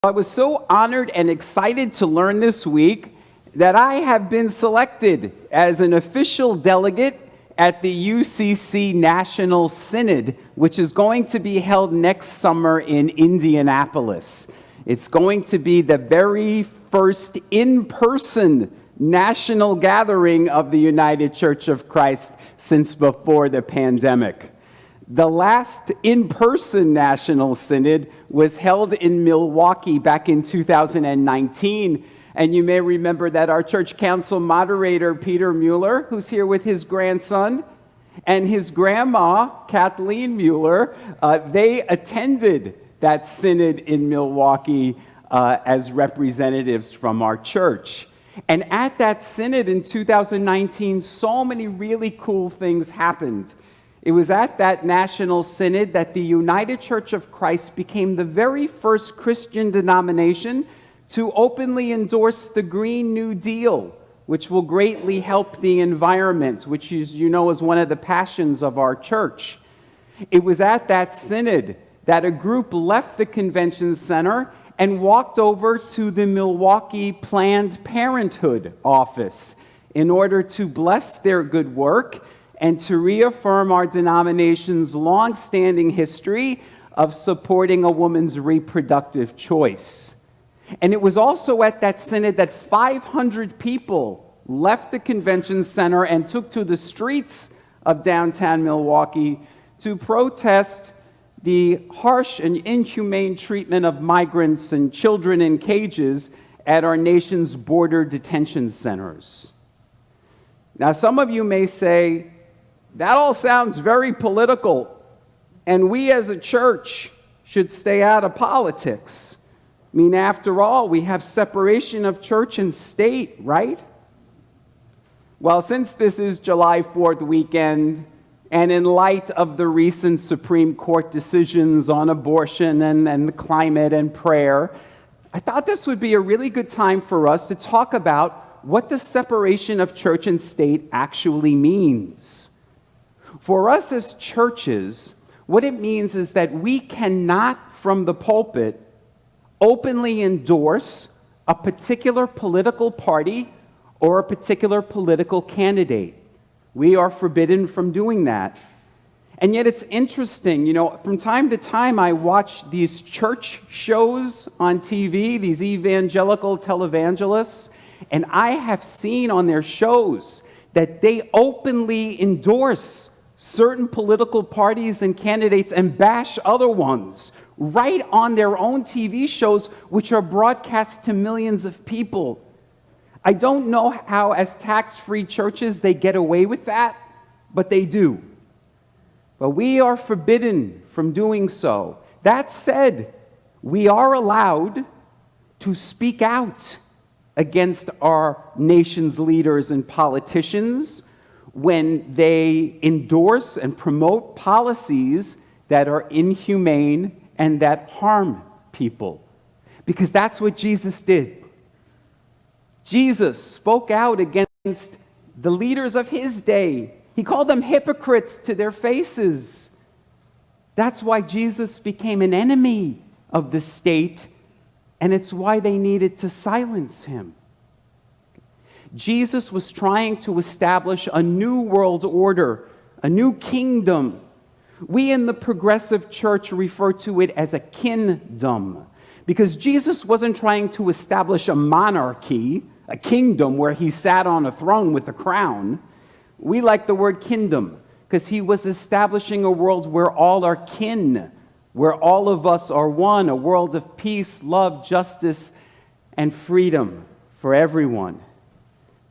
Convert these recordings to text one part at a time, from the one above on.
I was so honored and excited to learn this week that I have been selected as an official delegate at the UCC National Synod, which is going to be held next summer in Indianapolis. It's going to be the very first in-person national gathering of the United Church of Christ since before the pandemic. The last in-person National Synod was held in Milwaukee back in 2019, and you may remember that our church council moderator, Peter Mueller, who's here with his grandson, and his grandma, Kathleen Mueller, they attended that synod in Milwaukee as representatives from our church. And at that synod in 2019, so many really cool things happened. It was at that National Synod that the United Church of Christ became the very first Christian denomination to openly endorse the Green New Deal, which will greatly help the environment, which, as you know, is one of the passions of our church. It was at that synod that a group left the convention center and walked over to the Milwaukee Planned Parenthood office in order to bless their good work and to reaffirm our denomination's long-standing history of supporting a woman's reproductive choice. And it was also at that synod that 500 people left the convention center and took to the streets of downtown Milwaukee to protest the harsh and inhumane treatment of migrants and children in cages at our nation's border detention centers. Now, some of you may say, that all sounds very political, and we as a church should stay out of politics. I mean, after all, we have separation of church and state, right? Well, since this is July 4th weekend, and in light of the recent Supreme Court decisions on abortion and the climate and prayer, I thought this would be a really good time for us to talk about what the separation of church and state actually means. For us as churches, what it means is that we cannot, from the pulpit, openly endorse a particular political party or a particular political candidate. We are forbidden from doing that. And yet it's interesting, from time to time I watch these church shows on TV, these evangelical televangelists, and I have seen on their shows that they openly endorse certain political parties and candidates and bash other ones right on their own TV shows, which are broadcast to millions of people. I don't know how, as tax-free churches, they get away with that, but they do. But we are forbidden from doing so. That said, we are allowed to speak out against our nation's leaders and politicians when they endorse and promote policies that are inhumane and that harm people. Because that's what Jesus did. Jesus spoke out against the leaders of his day. He called them hypocrites to their faces. That's why Jesus became an enemy of the state, and it's why they needed to silence him. Jesus was trying to establish a new world order, a new kingdom. We in the progressive church refer to it as a kingdom, because Jesus wasn't trying to establish a monarchy, a kingdom where he sat on a throne with a crown. We like the word kingdom because he was establishing a world where all are kin, where all of us are one, a world of peace, love, justice, and freedom for everyone.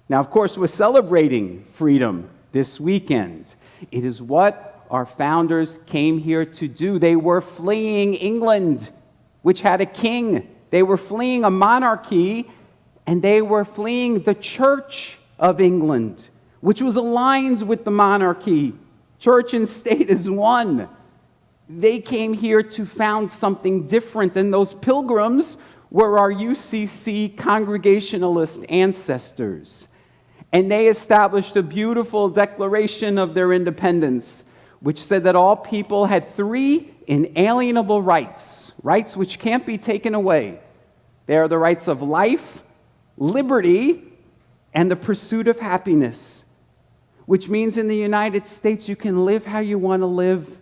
Now, of course, we're celebrating freedom this weekend. It is what our founders came here to do. They were fleeing England, which had a king. They were fleeing a monarchy, and they were fleeing the Church of England, which was aligned with the monarchy. Church and state is one. They came here to found something different, and those pilgrims were our UCC Congregationalist ancestors. And they established a beautiful declaration of their independence, which said that all people had 3 inalienable rights, rights which can't be taken away. They are the rights of life, liberty, and the pursuit of happiness, which means in the United States you can live how you want to live,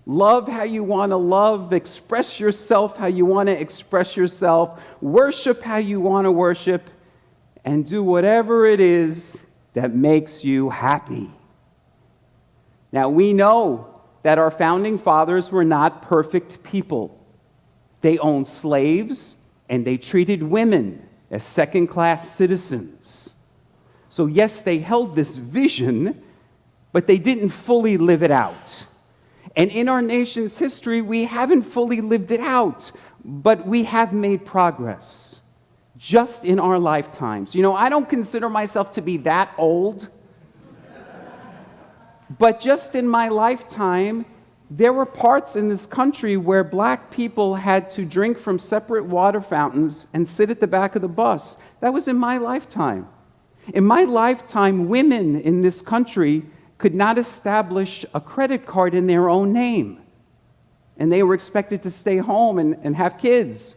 love how you want to love, express yourself how you want to express yourself, worship how you want to worship, and do whatever it is that makes you happy. Now, we know that our founding fathers were not perfect people. They owned slaves, and they treated women as second-class citizens. So yes, they held this vision, but they didn't fully live it out. And in our nation's history, we haven't fully lived it out, but we have made progress just in our lifetimes. You know, I don't consider myself to be that old, but just in my lifetime, there were parts in this country where black people had to drink from separate water fountains and sit at the back of the bus. That was in my lifetime. In my lifetime, women in this country could not establish a credit card in their own name. And they were expected to stay home and have kids.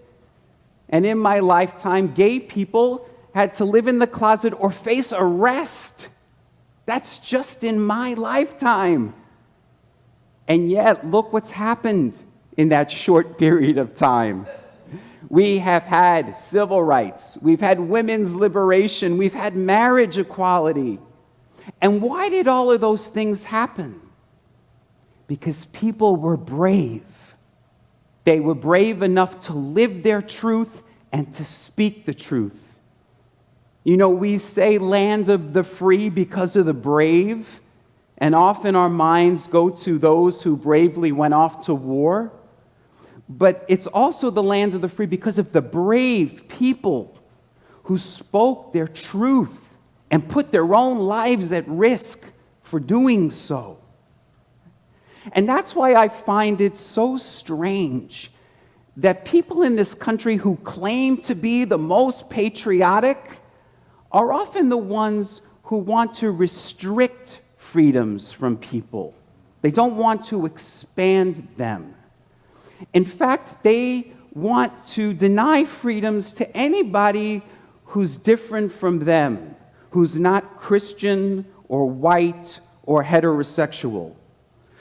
And in my lifetime, gay people had to live in the closet or face arrest. That's just in my lifetime. And yet, look what's happened in that short period of time. We have had civil rights. We've had women's liberation. We've had marriage equality. And why did all of those things happen? Because people were brave. They were brave enough to live their truth and to speak the truth. You know, we say land of the free because of the brave, and often our minds go to those who bravely went off to war. But it's also the land of the free because of the brave people who spoke their truth and put their own lives at risk for doing so. And that's why I find it so strange that people in this country who claim to be the most patriotic are often the ones who want to restrict freedoms from people. They don't want to expand them. In fact, they want to deny freedoms to anybody who's different from them, who's not Christian or white or heterosexual.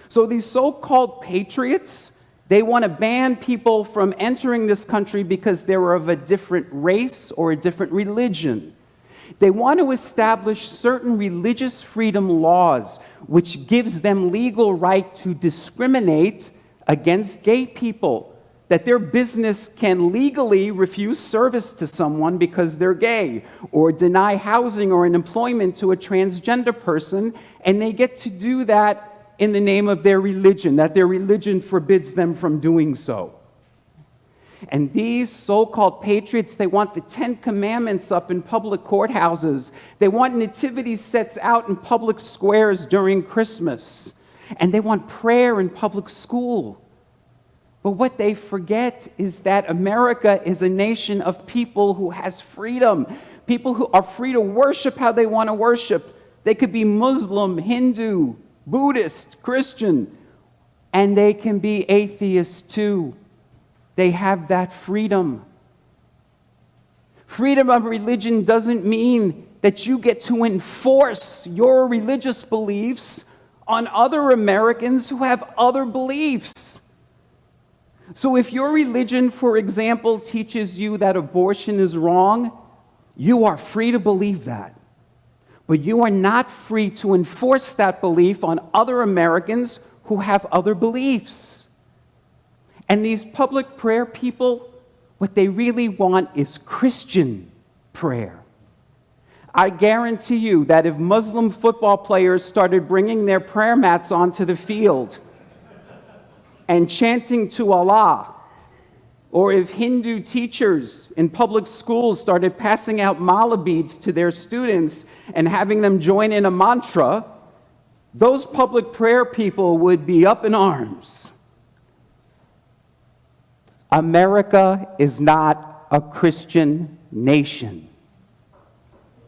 So these so-called patriots, they want to ban people from entering this country because they're of a different race or a different religion. They want to establish certain religious freedom laws, which gives them legal right to discriminate against gay people, that their business can legally refuse service to someone because they're gay, or deny housing or an employment to a transgender person, and they get to do that in the name of their religion, that their religion forbids them from doing so. And these so-called patriots, they want the 10 Commandments up in public courthouses. They want nativity sets out in public squares during Christmas. And they want prayer in public school. But what they forget is that America is a nation of people who has freedom. People who are free to worship how they want to worship. They could be Muslim, Hindu, Buddhist, Christian. And they can be atheists too. They have that freedom. Freedom of religion doesn't mean that you get to enforce your religious beliefs on other Americans who have other beliefs. So if your religion, for example, teaches you that abortion is wrong, you are free to believe that. But you are not free to enforce that belief on other Americans who have other beliefs. And these public prayer people, what they really want is Christian prayer. I guarantee you that if Muslim football players started bringing their prayer mats onto the field and chanting to Allah, or if Hindu teachers in public schools started passing out mala beads to their students and having them join in a mantra, those public prayer people would be up in arms. America is not a Christian nation.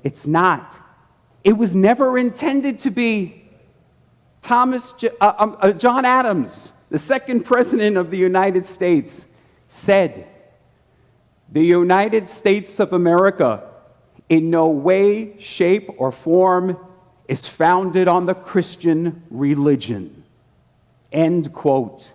It's not. It was never intended to be. John Adams, the second president of the United States, said The United States of America in no way, shape, or form is founded on the Christian religion. End quote.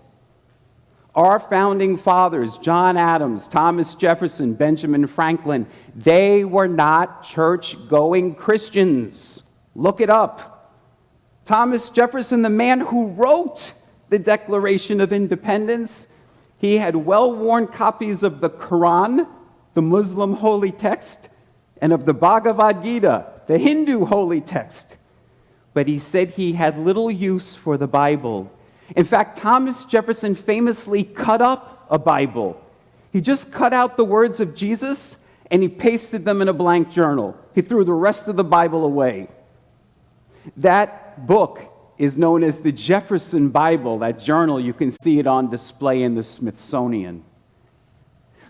Our founding fathers, John Adams, Thomas Jefferson, Benjamin Franklin, they were not church-going Christians. Look it up. Thomas Jefferson, the man who wrote the Declaration of Independence, he had well-worn copies of the Quran, the Muslim holy text, and of the Bhagavad Gita, the Hindu holy text. But he said he had little use for the Bible. In fact, Thomas Jefferson famously cut up a Bible. He just cut out the words of Jesus and he pasted them in a blank journal. He threw the rest of the Bible away. That book is known as the Jefferson Bible. That journal, you can see it on display in the Smithsonian.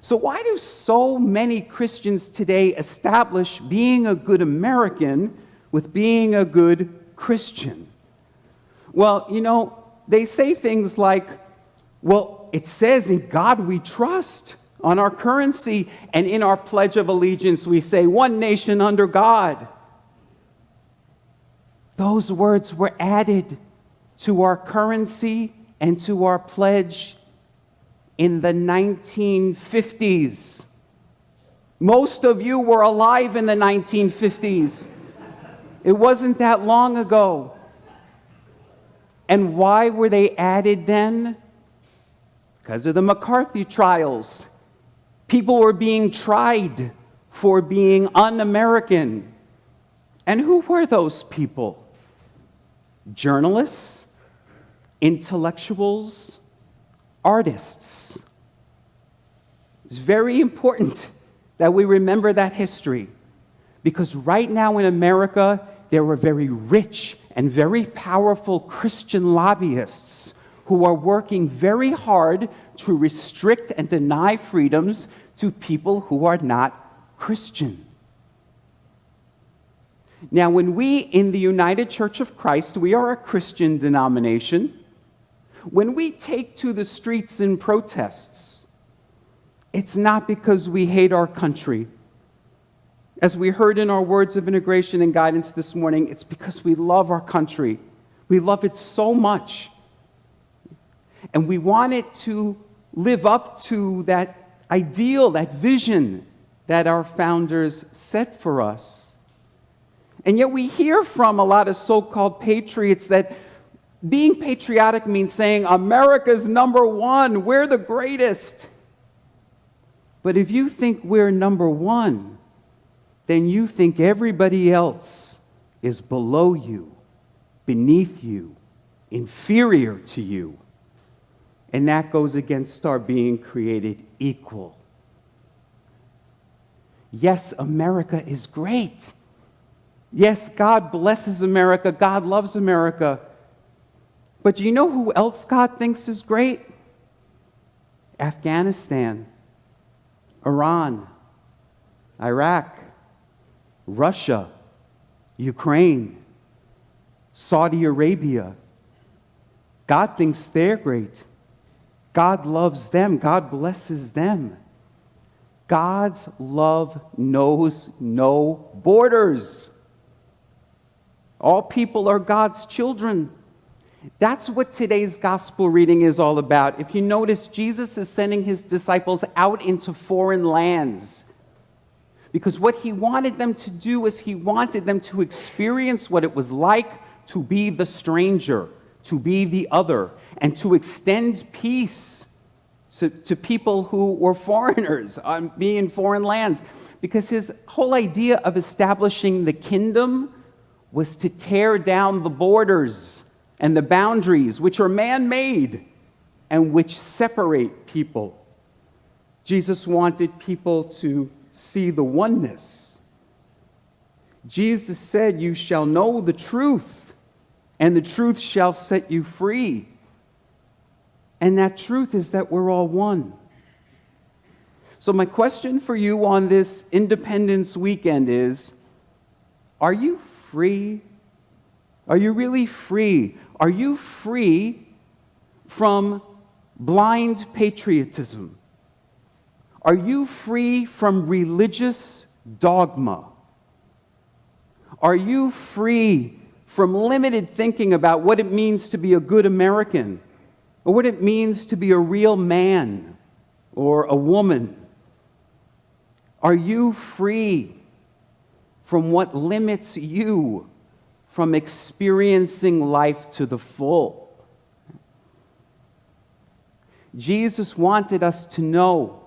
So why do so many Christians today establish being a good American with being a good Christian? Well, they say things like, well, it says in God we trust on our currency, and in our Pledge of Allegiance we say one nation under God. Those words were added to our currency and to our pledge in the 1950s. Most of you were alive in the 1950s. It wasn't that long ago. And why were they added then? Because of the McCarthy trials. People were being tried for being un-American. And who were those people? Journalists, intellectuals, artists. It's very important that we remember that history, because right now in America, there are very rich and very powerful Christian lobbyists who are working very hard to restrict and deny freedoms to people who are not Christian. Now, when we in the United Church of Christ, we are a Christian denomination, when we take to the streets in protests, it's not because we hate our country. As we heard in our words of integration and guidance this morning, it's because we love our country. We love it so much. And we want it to live up to that ideal, that vision that our founders set for us. And yet we hear from a lot of so-called patriots that being patriotic means saying, America's number one, we're the greatest. But if you think we're number one, then you think everybody else is below you, beneath you, inferior to you. And that goes against our being created equal. Yes, America is great. Yes, God blesses America. God loves America. But do you know who else God thinks is great? Afghanistan, Iran, Iraq, Russia, Ukraine, Saudi Arabia. God thinks they're great. God loves them. God blesses them. God's love knows no borders. All people are God's children. That's what today's gospel reading is all about. If you notice, Jesus is sending his disciples out into foreign lands, because what he wanted them to do is he wanted them to experience what it was like to be the stranger, to be the other, and to extend peace to people who were foreigners, being in foreign lands. Because his whole idea of establishing the kingdom was to tear down the borders and the boundaries, which are man-made and which separate people. Jesus wanted people to see the oneness. Jesus said, "You shall know the truth, and the truth shall set you free." And that truth is that we're all one. So my question for you on this Independence weekend is, are you free? Are you really free? Are you free from blind patriotism? Are you free from religious dogma? Are you free from limited thinking about what it means to be a good American, or what it means to be a real man or a woman? Are you free from what limits you from experiencing life to the full? Jesus wanted us to know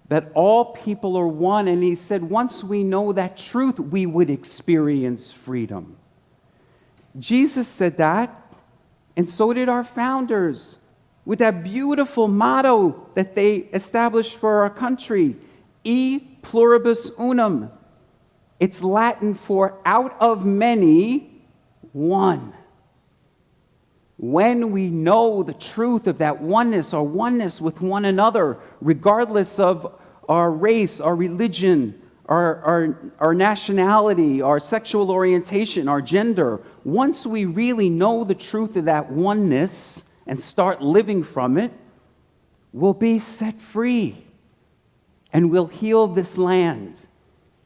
that all people are one, and he said once we know that truth, we would experience freedom. Jesus said that, and so did our founders, with that beautiful motto that they established for our country, E pluribus unum. It's Latin for out of many, one. When we know the truth of that oneness, our oneness with one another, regardless of our race, our religion, our nationality, our sexual orientation, our gender, once we really know the truth of that oneness and start living from it, we'll be set free and we'll heal this land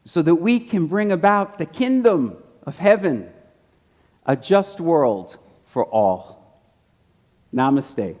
so that we can bring about the kingdom of heaven, a just world for all. Namaste.